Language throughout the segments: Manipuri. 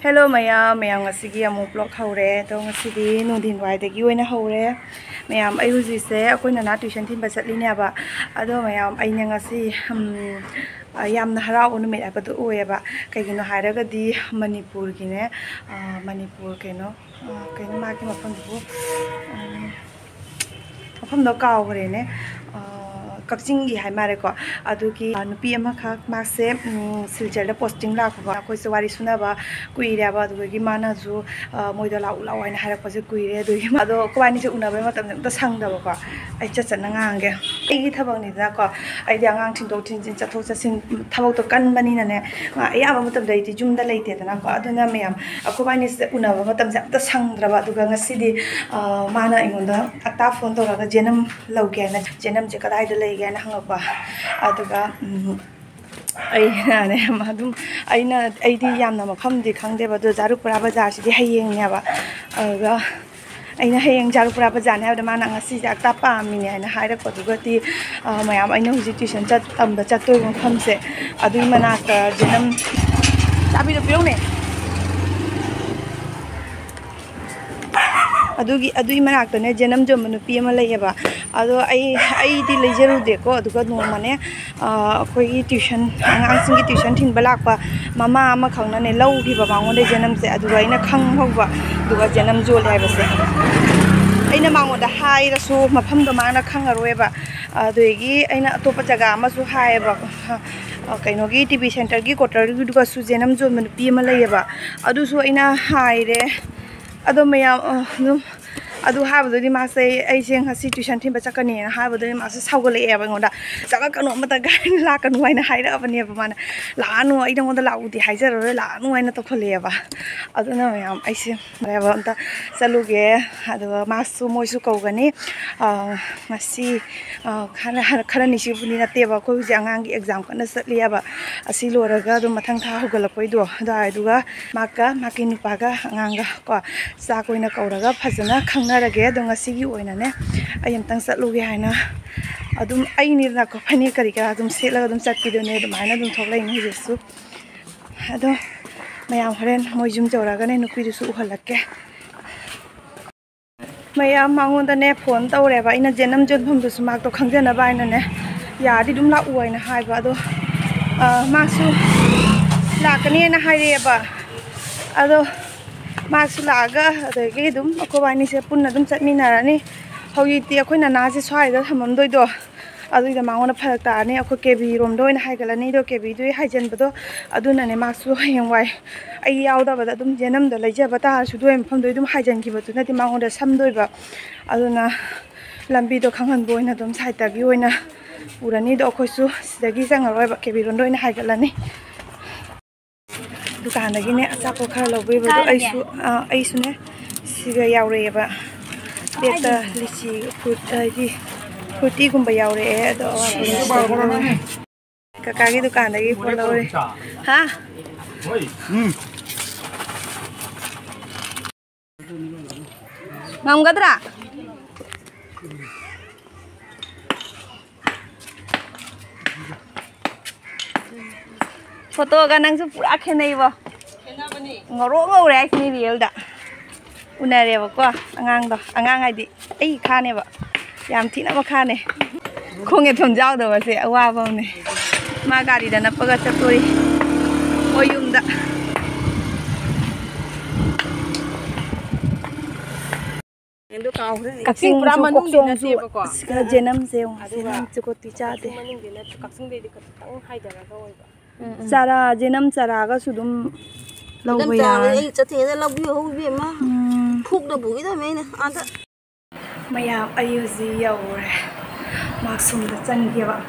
Hello mayam ngasigi amuk vlog haure to ngasidi nudin waidagi oina haure mayam ai hujise akoina na tuition thin ba chatlini aba ado mayam aina ngasi yamna harau nume abadu oeba kaigino hairagadi Manipur gine Manipur kaino maki mafam bu mafam do kaugre ne Kaksingi hai mare ko aduki nupi ama khak makse silchar da posting la ko koi se wari suna ba kuire ba adugi mana ju moida la ula waina harak pase kuire adugi ado ko ani se una ba matam ta sang da ba ko ai cha cha na ngang ge ai thabang ni da ko ai dia ngang thing do thin chin chathok cha sin thabok to kan bani na ne ai aba matam dai ti jum da leite da na ko aduna meyam ko bani se una ba matam ja ta sang dra ba aduga ngasi di mana ingonda ata phone to ga jenam lauge na jenam je kadai da lei gana hangapa aduga aina ne madum aina aidi yamna mafam di khangde ba do Jarupura bazar si di hayeng ne ba aga aina hayeng Jarupura bazar ne da mana ngasi ja ta pa mi ne na haira ko duga ti mayam aina huji tuition chat tam da chat toy mafam se adui mana ka jenam tabi do pirong ne adui manak ne jenam jo manupi ama leyeba ado ai di lejeru de ko aduga no mane koi tuition angang singi tuition thin balak pa mama ama khangna ne lau hi ba mangon de jenam se aduga ina khang hokba aduga jenam jo lai ba se aina mangon da hai ra su mafam do mana khangaroi ba adugi aina atopa jaga ama su hai ba kaino gi TV center gi quarter gi duga su jenam jo manupi ama leyeba adu su aina hai re ado mayam adu habadodi mase ai jeng hasi tuition thin ba chakani na habadodi mase saugale eba ngonda chaka kanu mata gain la kanu aina haira abane ba mana la anu ai ngonda la udi haijaro la anu aina to khole eba aduna mayam ai se ba anta saluge adu masu moisu kaugani masi khara ni si buni na teba ko ji angang gi exam kana satli aba asi loraga du mathang tha hugalapoi do da duga maki nupaga anganga ko sa koina kauraga phajana rage do ngasigi oina ne ayam tang satluge haina adum aini na ko phani kari ka adum sela adum chatpi do ne adum haina adum thoklai ni jesu ado mayam horen moijum joraga ne nupi du su uhalakke mayam mangon da ne phone tawre ba ina jenam jon pham du su mak to khangjana ba ina ne ya di dum la uaina hai ba do masu la kani na haire ba ado masu laga adagi dum akobani se punna dum chatminarani hawiti akoina na se swai da thamam doi do adui da mangona pharak ta ne akoi kebi rom doi na haigalani do kebi doi haijen bado aduna ne masu hengwai ai yawda bada dum jenam da leija bata su doi mpham doi dum haijen ki batu na ti mangonda sam doi ba aduna lambi do khanghan boina dum saita gi oina urani do akoi su sidagi jangaroi ba kebi rom doi na haigalani dukan lagi ne asapo khara lobe ba ai su ne siga yaure ba beta lichi fruit di fruity gumba yaure do kakagi dukan lagi follow ha ngamgadra photo ga nang su pura khenai ba Ngaure ai ni real da unare ba ko angang ai di ai khane ba yam thina ba khane khonge thom jaw da ba se awa ba ne ma gari da na paga chatori oyum da endo kaw kaksing pura manung di na se ba ko jenam seung jenam chukoti cha de manung di na kaksing de ka tang hai da ga oi ba Cara jenam cara ga sudum lau ya ai chate da lau bi ho bi ma phuk da bui da me ne ada mayam ayuzi yaure maksum da chan ge ba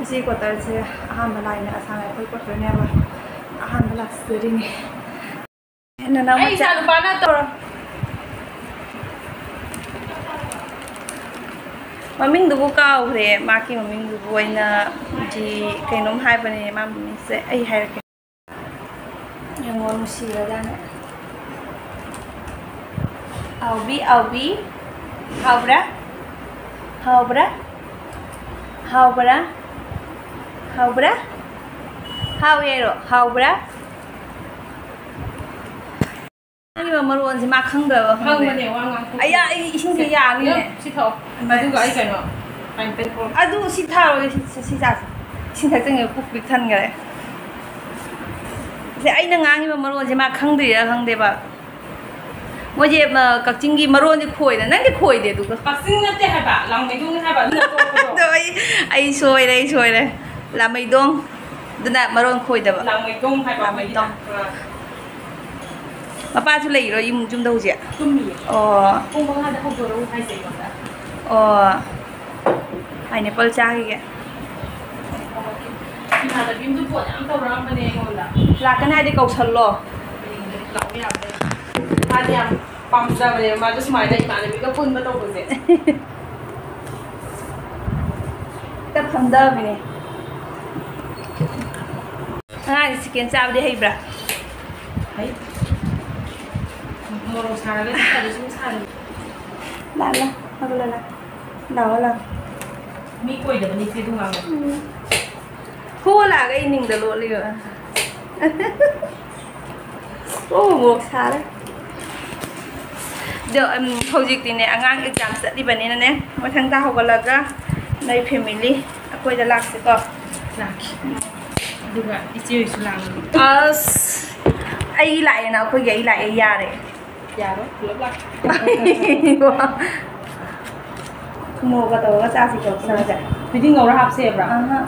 asi quarter se aham lai na asang ai koi quarter ne ba aham la seri ni na na ma cha lu pa na to maming dubu kau re maki maming dubu ina di kainom hai bane mam se ai hai ke yang ngom si la dan aubi habra Haubra? Haubra? Hauero? Haubra? Anh mà maron gì mà không được không mà nếu anh ai ya xin cái ya này xin thầu mà tôi gọi cái nó anh tên cô du xin thao xin thao từng người phục việc thân cái thế anh đang ngang mà maron gì mà không được bà mỗi giờ mà các chính cái maron thì khôi đấy, nãy cái khôi đấy tụi bác sinh nó thế hai bà làm mấy đúng hai bà nữa rồi ai xôi đây làm mấy đông đó là maron khôi đấy bà làm mấy đúng hai bà mấy đông mà ba chú lấy rồi im chung đâu chị ạ? chung mì. Không có hai đã không đâu hai sấy rồi. Hai này bơ cha kìa. Thì là phim giúp bọn em tao ra bên này ngồi là cái này đi cầu sân lo. Lão đi làm đây. Hai đi làm pump ra bên này mà just mày đây mà này có phun bắt đầu rồi gì. Tập phần đơ bên này. Hai skin sao đi hay bra. Đấy. Moro xa đấy, xa đấy xuống xa đấy. Lala, apa lala? Nào là. Mi quay được đi chơi đúng không? Cô là cái nhìn được luôn liền. Một xa đấy. Được thôi dịch thì này anh exam sẽ đi bên này nè. Mà thằng ta học là ra đây family. Aku đã lạc sẽ có. Lạc. Đúng rồi, đi chơi xuống làm. Ai lại nào cô dạy lại ai ra đấy. Dạ đó, lớp lạc. Mua cái đồ cái sao thì được sao vậy? Tôi đi ngồi ra học xem rồi.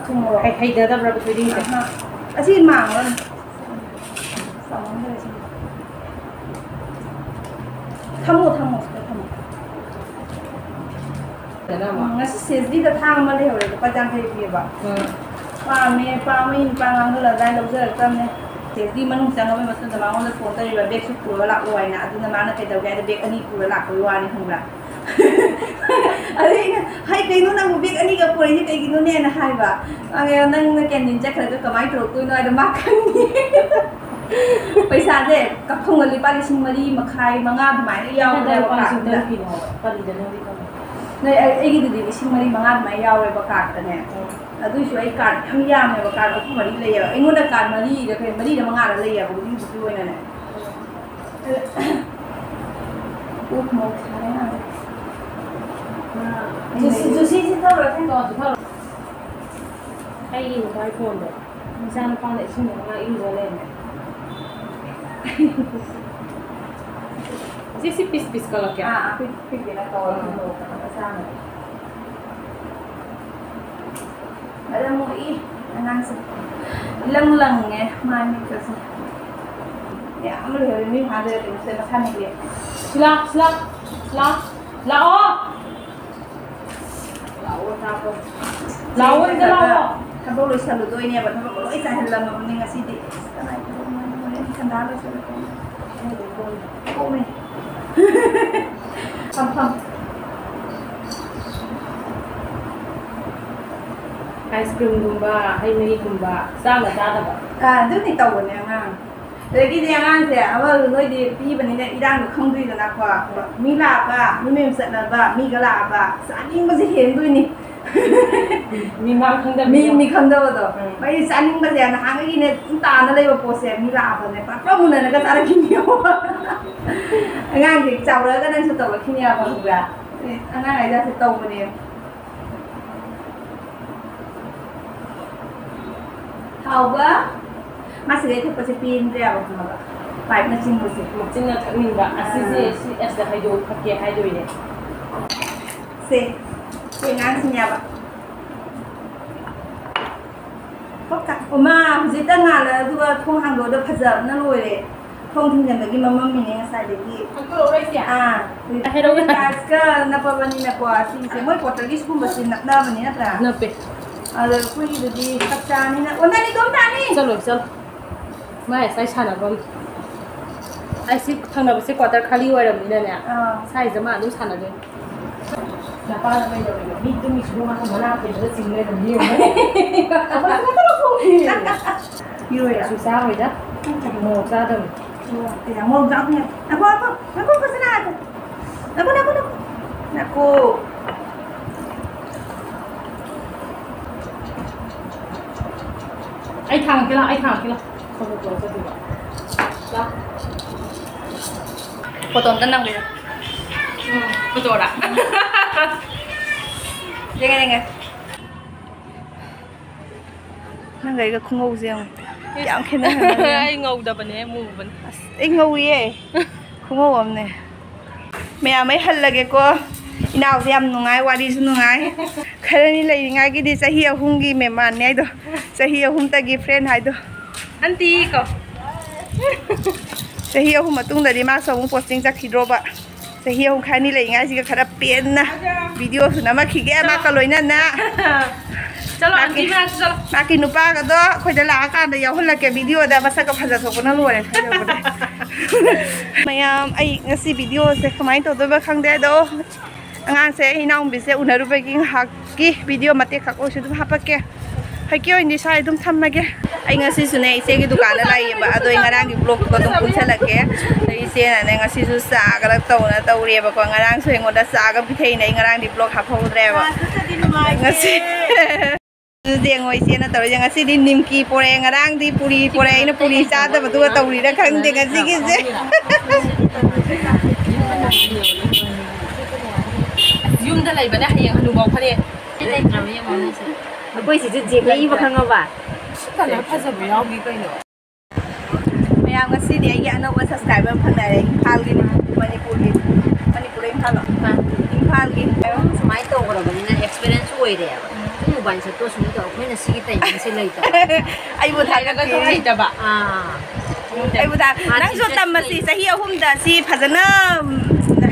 Mua. Hay đỡ tập ra tôi đi xem. Xin mảng luôn. Tham một. Thế nào mà? Ngay sẽ đi được thang mà đi rồi, có trang thấy gì vậy? Pa mình ngang là đang lâu giờ tâm này. Thế đi mà nung sáng nó mới mất sân mà nó phone tới rồi bếp súp của lạc loài nè, thì nó cái đầu cái bếp anh đi của lạc loài này không là. Hay cái nó đang bếp anh đi gặp của cái nó nè là hay và đang cái nhìn chắc là cái máy rồi tôi nói là mắc bây giờ thế các không người ba sinh mà đi mà khai mà ngang máy nó giao đây vào cả này Eigi thì sinh mà đi mà ngang máy giao đây vào cả nè tôi suy ai cả tham gia này vào cả nó không mà đi lấy anh muốn đặt cả mà đi được mà đi là mà ngang là lấy à cũng đi chụp này này út một cái này chú xin thâu rồi thanh rồi hay dùng cái iPhone rồi ra nó con lại xin nó in rồi lên này Sisi pis kalau kya? Pis dia nak tahu dulu kat sana. Ada mui, angan leng eh, mai ni tu. Ya, amal hari ni ada di sana makan ni dia. Sila. Lao apa? Lao itu lao. Kamu boleh selalu tu ini apa? Kamu boleh saya lama mending ngasih di. Sekarang itu mana kan dah boleh selalu. Kau ni. Pam. Ice cream gumba, hay mani gumba, sama ada apa? Itu ni tahu ni ang. Jadi dia ang saya, awal noi di pi bani ni idang không đi là qua. Mi la ba, mi mem set la ba, mi gala ba. Saning masih hen tu ni. Mi mang không đâu. Mi không đâu đó. Bây saning masih ang hang ini ni ta na lấy vào pose mi la ba ni. Pak mun na ka tara kini. Anh thì chào đó cái đang sưu tầm là khi nào mà ra anh này ra sưu tầm mà đi thầu quá mà sẽ thấy có sẽ pin ra một mà phải nó chinh một chính là thằng mình bạn assist là hay đồ khác kia hay đồ này sẽ ngang xin nhà bạn có cả mà gì ta ngà là tôi không hàng đồ được phát giờ nó lùi đấy không thì là cái mama mình nghe sai được gì hay đâu cái cái napa bani napa sih mới có cái school mà xin napa bani napa napa rồi quy được đi cấp cha ni nè ôn này tóm ta ni चलो mai sai chana bom ai si Fangnabase quarter khali hoy ram ni ne sai jama du chana de na pa na mai do mi tu mi su ma ma na pe de sing le de ni apa na ta lo ko ni rồi su sa rồi đó mo ra đâu thì là môn giáo nha aku ke sana aku ai thằng kia là không được rồi đó photo tân năng bây giờ photo đã đây nghe năng cái không ngầu gì không chẳng khi nào ai ngầu đập bên em mua bên anh ngầu ye không ngầu ông này mẹ mấy hal lagi ko nào thì em nungai wadi su nungai khare ni lai ngai ki di sahi ahum gi mehman ne do sahi ahum ta gi friend hai do auntie ko sahi ahum matung da di ma so posting cha khidro ba sahi ahum khai ni lai ngai si ka khara pen na video su na ma khige ma ka loina na chalo auntie ma chalo ma ki nupa ka do khoi da la ka da yaw hol la ke video da masa ka phaja thok na lore mayam ai ngasi video se khamai to do ba khang de do angang se Enaunupi se Unarupe ki hak ki video mate khak o su dum hapake hakyo indi sai dum thammage ai ngasi su ne ise ki dukan la lai ba ado ngarang ki blog ko dum puchalake ise na ne ngasi su sa ga la to na to re ba ko ngarang su ngo da sa ga bithei nei ngarang di blog hap hodre ba ngasi deng oi se na to re ngasi di nimki pore ngarang di puri pore ina puri sa da ba du to ri da khang de ngasi ki se yum da lai ba na hayang hanu bau phane đây là mấy món này sẽ quay chỉ chỉ cái vào khăn ngọc à cái này phải rồi nhau đi cái nữa mayam ngasi di ai ano ba subscriber Fangnarure Imphal gi Manipur Imphal lo Imphal gi máy tô rồi bây giờ experience uầy đấy cái nhiều bạn sẽ tô xuống đó mấy là xí tay mình sẽ lấy đó ai bu thai cái cái hay đập à ai bu thai nang so tam ma si sahi ahum da si phajana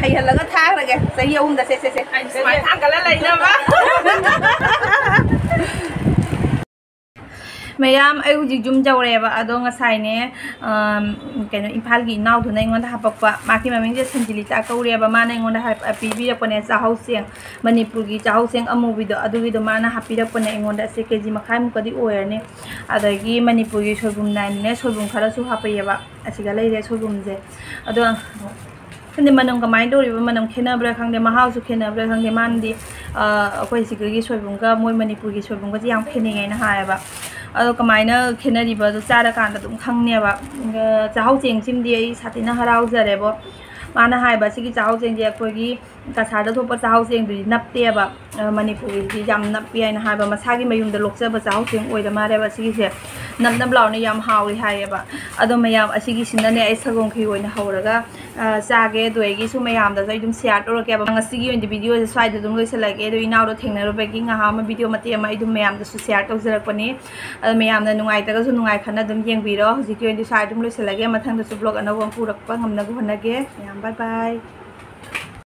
hay hal ga thang ra ge sahi ahum da se ai mai thang cái lấy na ba mayam ai uji jum jawre ba ado ngasai ne keno Imphal gi naw thunai ngon ha pakwa maki maming je sanjili ta kaure ba mana ngon ha pi bi ra pone cha housing Manipur gi cha housing amu video adu video mana ha pi ra pone ngon da se kg makhai mu kadi oyer ne adagi Manipur gi sorbum nine ne sorbum khara su ha pa ba asiga lai re sorbum je ado khande manam ka mai do ri manam khena bra khangde mahau su khena bra khangde man di akoi sikgi sorbum ka moi Manipur gi sorbum ka yang khene ngai na ha ba ado kamaina khenari ba chara kan da dum khangne ba chahau cheng chim di ai satina harau jare bo mana hai ba sigi chahau cheng je koi gi kasar da thopa chahau cheng du nap te ba Manipur gi jam nap pi ai na hai ba masa gi mayum da lokcha ba chahau cheng oi da mare ba sigi se nam nam law ne yam hawi hai ba ado mayam asigi sinna ne ai sagong khi oi na hauraga chage doi gi su mayam da sai dum share to ke ba ngasi gi indi video se swai da dum loi selage do inaw do thengna ro ba gi nga ha ma video mate ma idum mayam da su share to jarak pani mayam da nungai ta ga su nungai khana dum yeng bi ro ji gi indi swai dum loi selage ma thang da su blog anaw pum purak pa ngamna gu hana ge yam bye bye